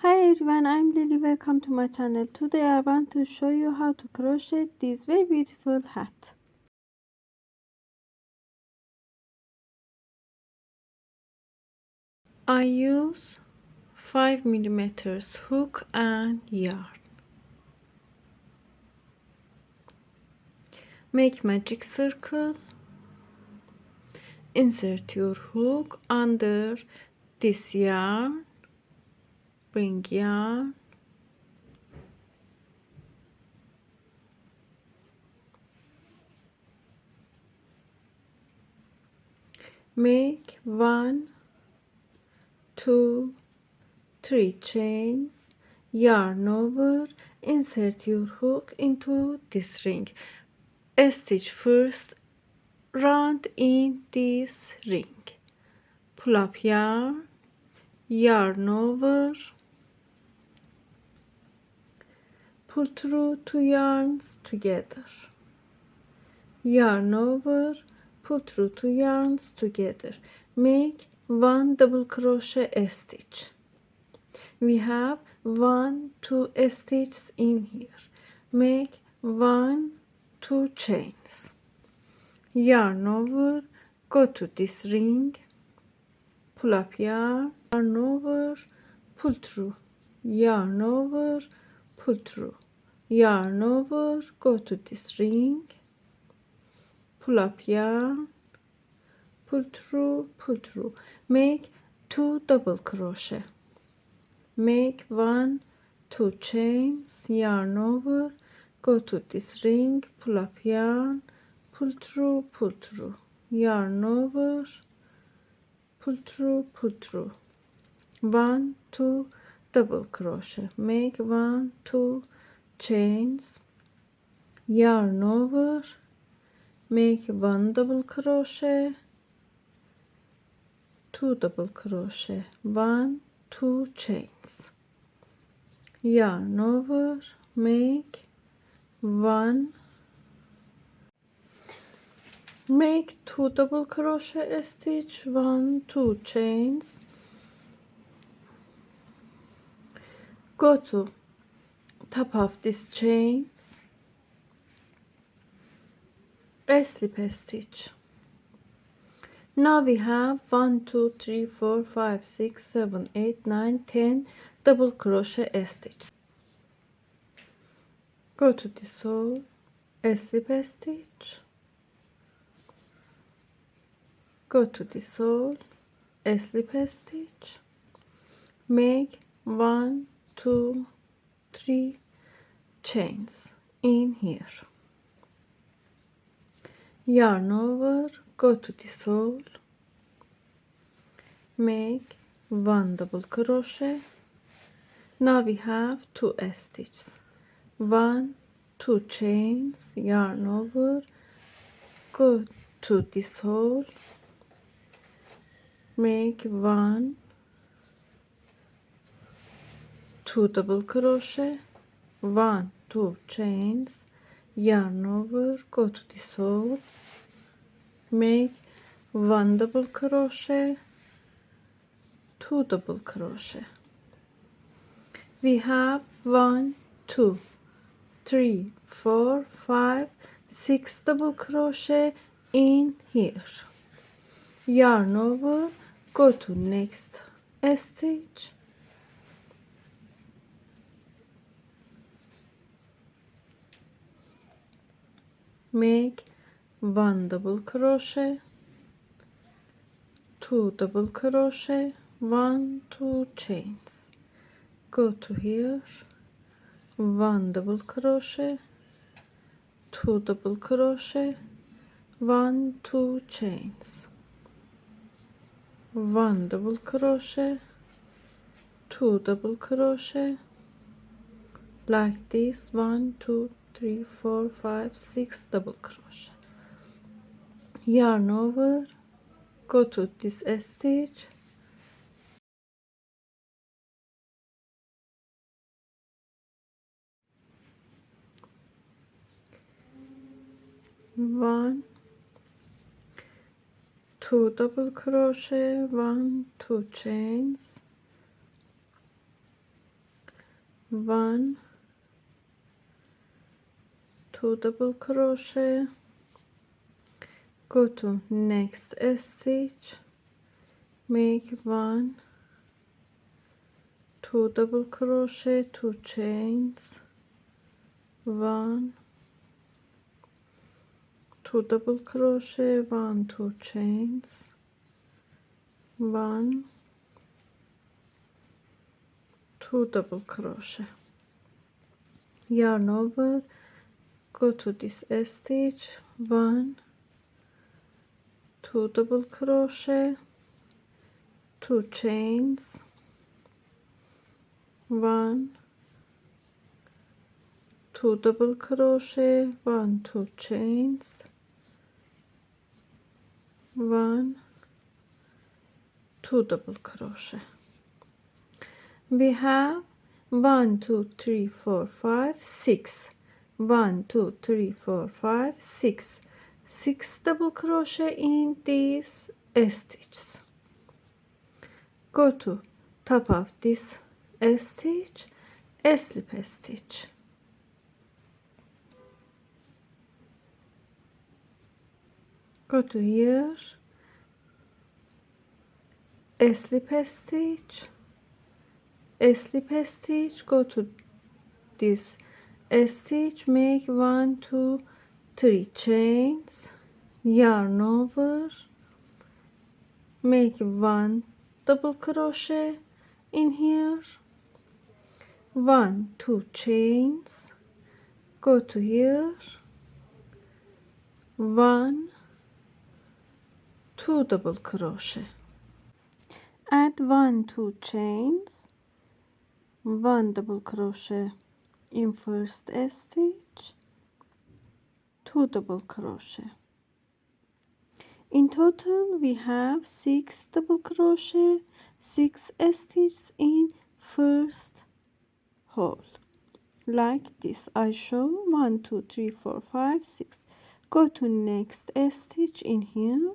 Hi everyone, I'm Lily. Welcome to my channel. Today I want to show you how to crochet this very beautiful hat. I use 5mm hook and yarn. Make magic circle. Insert your hook under this yarn. Bring yarn. Make 1, 2, 3 chains. Yarn over. Insert your hook into this ring. Stitch first round in this ring. Pull up yarn, yarn over, pull through 2 yarns together, yarn over, pull through 2 yarns together. Make 1 double crochet stitch. We have 1, 2 stitches in here. Make 1, 2 chains. Yarn over, go to this ring, pull up yarn over, pull through, yarn over, pull through, yarn over, go to this ring, pull up yarn, pull through, make 2 double crochet, make 1, 2 chains, yarn over, go to this ring, pull up yarn, pull through, yarn over, pull through, 1, 2 double crochet, make 1, 2 chains, yarn over, make 1 double crochet, 2 double crochet, 1, 2 chains, yarn over, make 1, make 2 double crochet stitch, 1, 2 chains, go to top of these chains, a slip stitch. Now we have 1, 2, 3, 4, 5, 6, 7, 8, 9, 10 double crochet stitches. Go to this hole, a slip stitch, go to this hole, a slip stitch, make 1, 2, 3 chains in here, yarn over, go to this hole, make 1 double crochet. Now we have 2 stitches, 1, 2 chains, yarn over, go to this hole, make 1, 2 double crochet, 1, 2 chains, yarn over, go to this hole, make 1 double crochet, 2 double crochet. We have 1, 2, 3, 4, 5, 6 double crochet in here, yarn over, go to next stitch, make 1 double crochet, 2 double crochet, 1, 2 chains, go to here, 1 double crochet, 2 double crochet, 1, 2 chains, 1 double crochet, 2 double crochet, like this, 1, 2, 3, 4, 5, 6 double crochet, yarn over, go to this stitch, one, 2 double crochet, 1, 2 chains, 1, 2 double crochet, go to next stitch, make 1, 2 double crochet, 2 chains, 1, 2 double crochet, 1, 2 chains, 1, 2 double crochet, yarn over, go to this stitch, 1, 2 double crochet, 2 chains, 1, 2 double crochet, 1, 2 chains, 1, 2 double crochet. We have 1, 2, 3, 4, 5, 6. 1, 2, 3, 4, 5, 6. 6 double crochet in these stitches. Go to top of this stitch, slip stitch. Go to here, slip stitch, slip stitch, go to this stitch, make 1, 2, 3 chains, yarn over, make 1 double crochet in here, 1, 2 chains, go to here, 1, 2 double crochet, add 1, 2 chains, 1 double crochet in first stitch, 2 double crochet. In total we have 6 double crochet, 6 stitches in first hole. Like this I show 1, 2, 3, 4, 5, 6. Go to next stitch in here,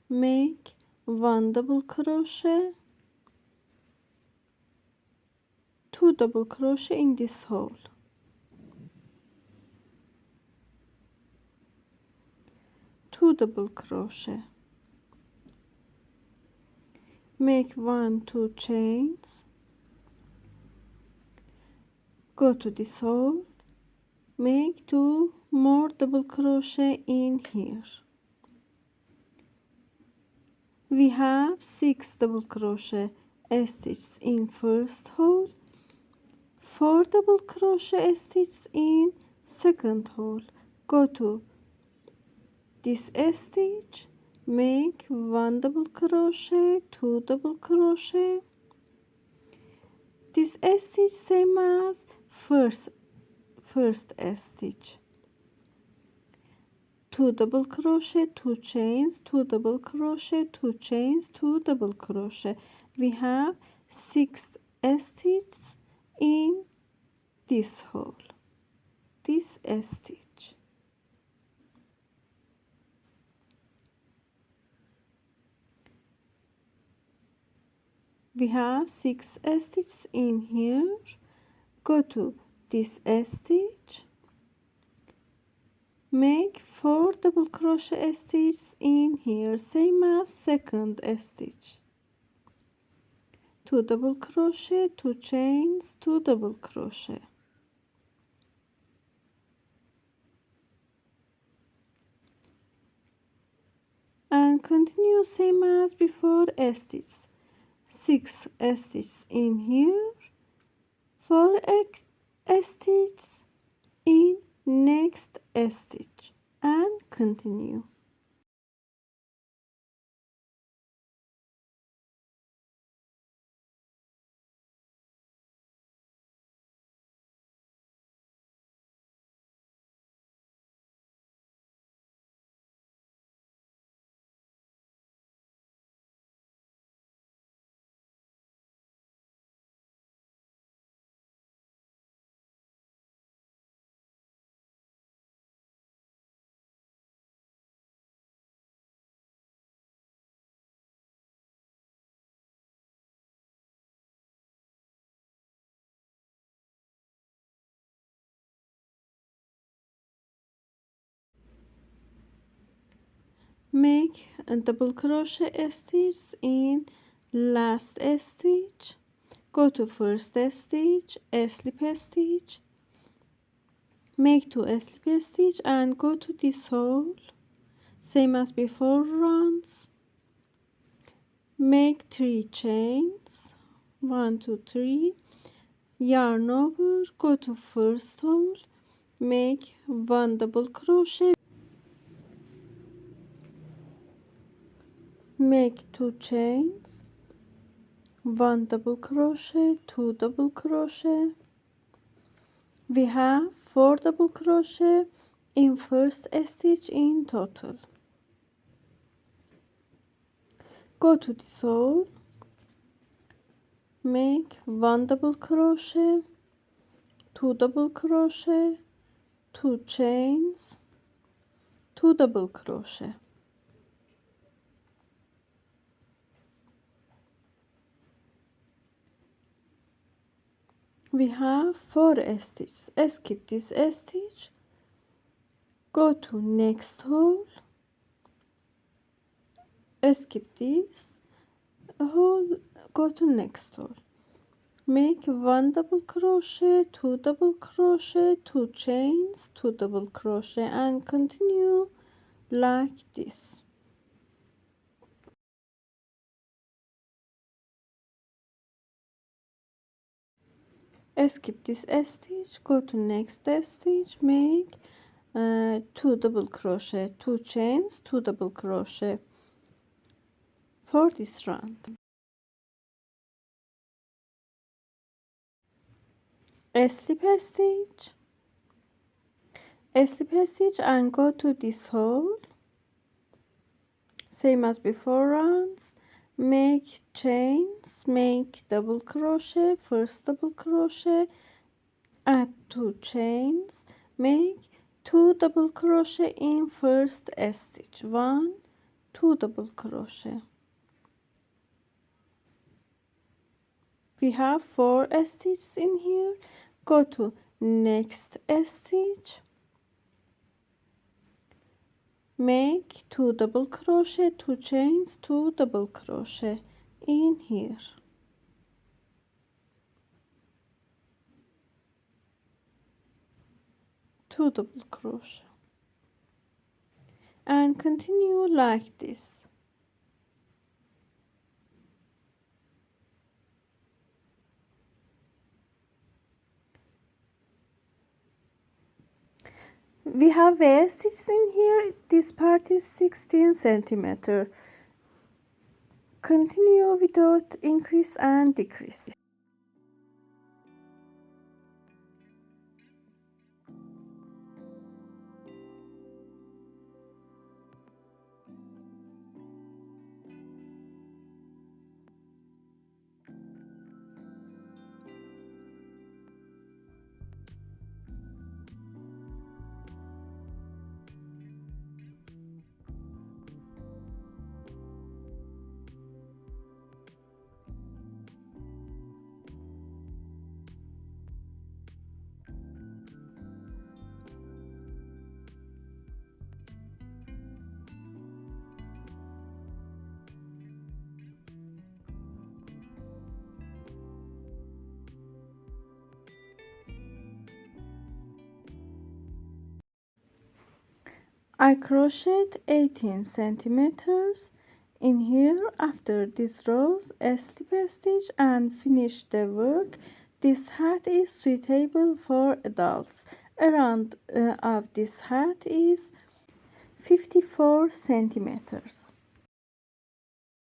make 1 double crochet, 2 double crochet in this hole, 2 double crochet, make 1, 2 chains, go to this hole, make 2 more double crochet in here. We have 6 double crochet stitches in first hole, 4 double crochet stitches in second hole. Go to this stitch, make 1 double crochet, 2 double crochet. This stitch same as first stitch, 2 double crochet, 2 chains, 2 double crochet, 2 chains, 2 double crochet. We have 6 stitches in this hole, this stitch. We have 6 stitches in here. Go to this stitch, make 4 double crochet stitches in here, same as second stitch, 2 double crochet, 2 chains, 2 double crochet, and continue same as before stitches, 6 stitches in here, 4 stitches in next stitch, and continue. make a double crochet stitch in last stitch, go to first stitch, slip stitch, make 2 slip stitch and go to this hole, same as before rounds, make 3 chains, 1 2 3, yarn over, go to first hole, make 1 double crochet, make 2 chains, 1 double crochet, 2 double crochet. We have 4 double crochet in first stitch in total. Go to this hole, make 1 double crochet, 2 double crochet, 2 chains, 2 double crochet. We have 4 stitches. Skip this stitch, go to next hole, skip this hole, go to next hole, make 1 double crochet, 2 double crochet, 2 chains, 2 double crochet and continue like this. Skip this stitch, go to next stitch, make 2 double crochet, 2 chains, 2 double crochet for this round. Slip stitch, slip stitch and go to this hole, same as before rounds, make chains, make double crochet, first double crochet, add 2 chains, make 2 double crochet in first stitch, 1 2 double crochet. We have 4 stitches in here. Go to next stitch, make 2 double crochet, 2 chains, 2 double crochet in here. Two double crochet and continue like this. We have a stitch in here. This part is 16 centimeter. Continue without increase and decrease. I crocheted 18 centimeters in here. After this rows, a slip stitch and finish the work. This hat is suitable for adults. Around of this hat is 54 centimeters.